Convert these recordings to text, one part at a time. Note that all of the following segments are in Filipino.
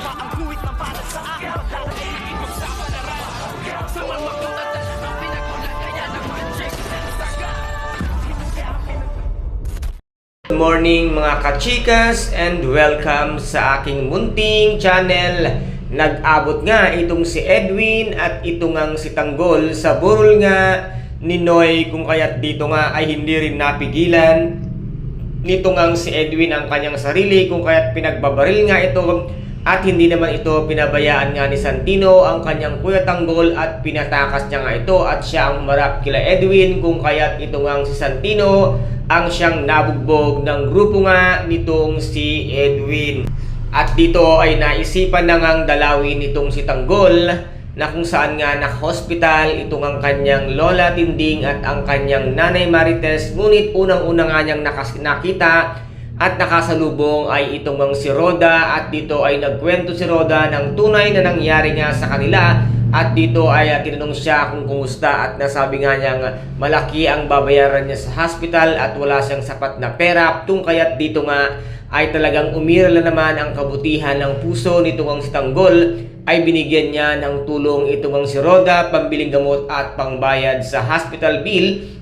ang guhit ng para sa akin. Pagdadaig ipagsapalaran sa mga katatan ang pinagulat kaya naman check na saga. Good morning mga kachikas and welcome sa aking munting channel. Nag-abot nga itong si Edwin at ito ngang si Tanggol sa burol nga ni Noy, kung kaya't dito nga ay hindi rin napigilan nito ngang si Edwin ang kanyang sarili, kung kaya't pinagbabaril nga ito at hindi naman ito pinabayaan nga ni Santino ang kanyang Kuya Tanggol at pinatakas niya nga ito at siya ang humarap kila Edwin, kung kaya't ito ngang si Santino ang siyang nabugbog ng grupo nga nitong si Edwin. At dito ay naisipan na ngang dalawin nitong si Tanggol na kung saan nga naka-hospital itong ang kanyang Lola Tinding at ang kanyang Nanay Marites. Ngunit unang-una nga niyang nakita at nakasalubong ay itong ang si Roda, at dito ay nagkwento si Roda ng tunay na nangyari nga sa kanila. At dito ay tinanong siya kung kumusta at nasabi nga niyang malaki ang babayaran niya sa hospital at wala siyang sapat na pera. Tung kaya't dito nga ay talagang umiral na naman ang kabutihan ng puso nitong ang si Tanggol, ay binigyan niya ng tulong itong ang si Roda, pambiling gamot at pangbayad sa hospital bill.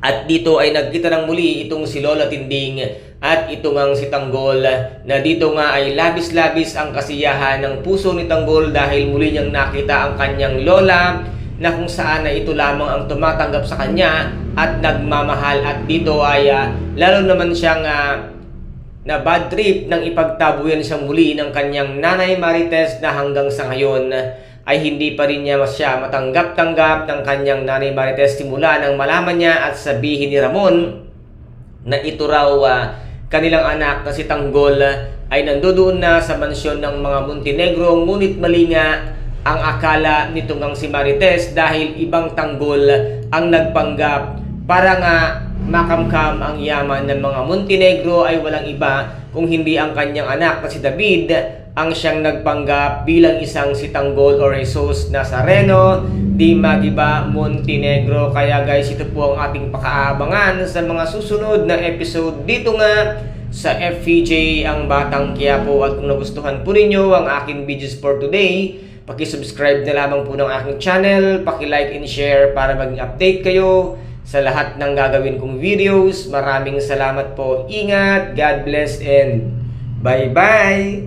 At dito ay nagkita ng muli itong si Lola Tinding at itong ang si Tanggol, na dito nga ay labis-labis ang kasiyahan ng puso ni Tanggol dahil muli niyang nakita ang kanyang lola na kung saan na ito lamang ang tumatanggap sa kanya at nagmamahal. At dito ay lalo naman siyang na bad trip nang ipagtabuyan siya muli ng kanyang Nanay Marites, na hanggang sa ngayon ay hindi pa rin niya siya matanggap-tanggap ng kanyang Nanay Marites simula nang malaman niya at sabihin ni Ramon na ito raw kanilang anak na si Tanggol ay nandoon na sa mansyon ng mga Montenegro. Ngunit mali nga ang akala nitong ang si Marites dahil ibang Tanggol ang nagpanggap para nga makamkam ang yaman ng mga Montenegro, ay walang iba kung hindi ang kanyang anak na si David ang siyang nagpanggap bilang isang si Tanggol or Jesus Nazareno di Magiba, Montenegro. Kaya guys, ito po ang ating pakaabangan sa mga susunod na episode dito nga sa FVJ ang Batang Quiapo. At kung nagustuhan po ninyo ang aking videos for today, paki-subscribe na lamang po ng aking channel, paki-like and share para maging update kayo sa lahat ng gagawin kong videos. Maraming salamat po. Ingat, God bless, and bye-bye!